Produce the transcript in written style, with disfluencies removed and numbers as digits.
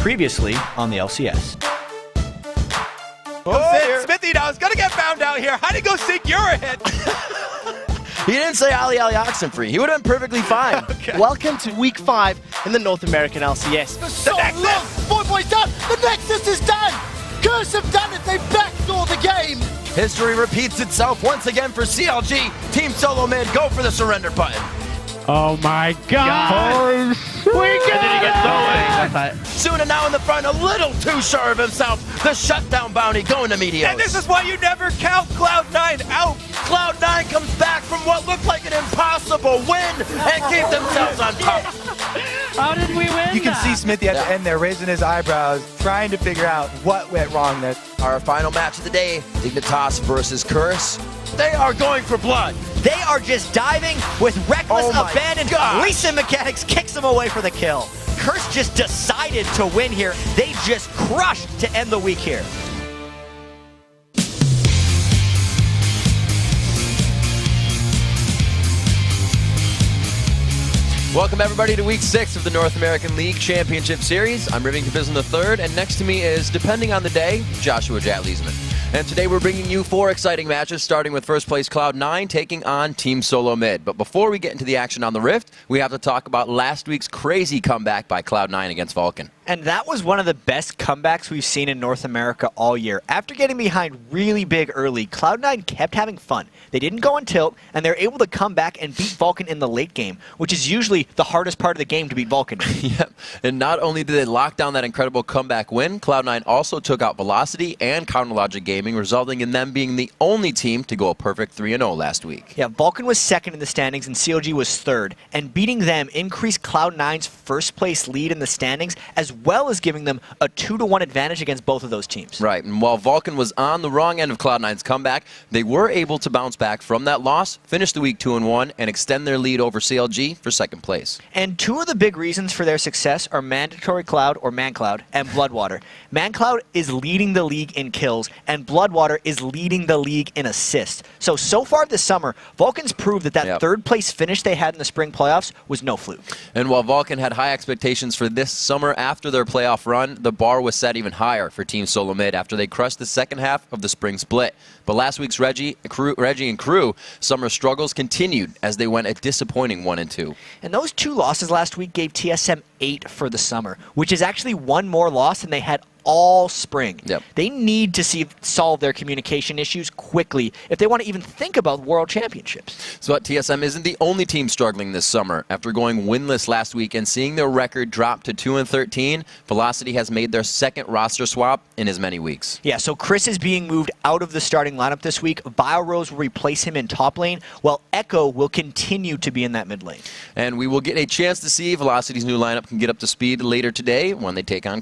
previously on the LCS. Oh, Smithy now is going to get found out here. How'd he go seek your hit? He didn't say Ali Oxenfree. He would have been perfectly fine. Okay. Welcome to Week 5 in the North American LCS. For so long, Boy's done. The Nexus is done. Curse have done it. They backdoor the game. History repeats itself once again for CLG. Team Solo Mid, go for the surrender button. Oh my God! We got it! Suna now in the front, a little too sure of himself. The shutdown bounty going to Meteos. And this is why you never count Cloud9 out. Cloud9 comes back from what looked like an impossible win and keep themselves on top. How did we win? You can see Smithy at the end there raising his eyebrows, trying to figure out what went wrong there. Our final match of the day, Dignitas versus Curse. They are going for blood. They are just diving with reckless abandon. gosh. Recent Mechanics kicks them away for the kill. Curse just decided to win here. They just crushed to end the week here. Welcome everybody to Week 6 of the North American League Championship Series. I'm Rivington Bism III, and next to me is, depending on the day, Joshua Jatleesman. And today we're bringing you 4 exciting matches, starting with first place Cloud9 taking on Team Solo Mid. But before we get into the action on the Rift, we have to talk about last week's crazy comeback by Cloud9 against Vulcan. And that was one of the best comebacks we've seen in North America all year. After getting behind really big early, Cloud9 kept having fun. They didn't go on tilt, and they're able to come back and beat Vulcan in the late game, which is usually the hardest part of the game to beat Vulcan. Yep. And not only did they lock down that incredible comeback win, Cloud9 also took out Velocity and Counterlogic Gaming, resulting in them being the only team to go a perfect 3-0 last week. Yeah, Vulcan was second in the standings and CLG was third, and beating them increased Cloud9's first place lead in the standings, as well as giving them a 2-1 advantage against both of those teams. Right, and while Vulcan was on the wrong end of Cloud9's comeback, they were able to bounce back from that loss, finish the week 2-1, and extend their lead over CLG for second place. And 2 of the big reasons for their success are Mandatory Cloud, or ManCloud, and Bloodwater. ManCloud is leading the league in kills, and Bloodwater is leading the league in assists. So far this summer, Vulcan's proved that third place finish they had in the spring playoffs was no fluke. And while Vulcan had high expectations for this summer after their playoff run, the bar was set even higher for Team Solo Mid after they crushed the second half of the spring split. But last week's Reggie and crew summer struggles continued as they went a disappointing 1-2. And those 2 losses last week gave TSM 8 for the summer, which is actually 1 more loss than they had all spring. Yep. They need to solve their communication issues quickly if they want to even think about World Championships. So TSM isn't the only team struggling this summer. After going winless last week and seeing their record drop to 2-13, Velocity has made their second roster swap in as many weeks. Yeah, so Chris is being moved out of the starting lineup this week. BioRose will replace him in top lane, while Echo will continue to be in that mid lane. And we will get a chance to see Velocity's new lineup can get up to speed later today when they take on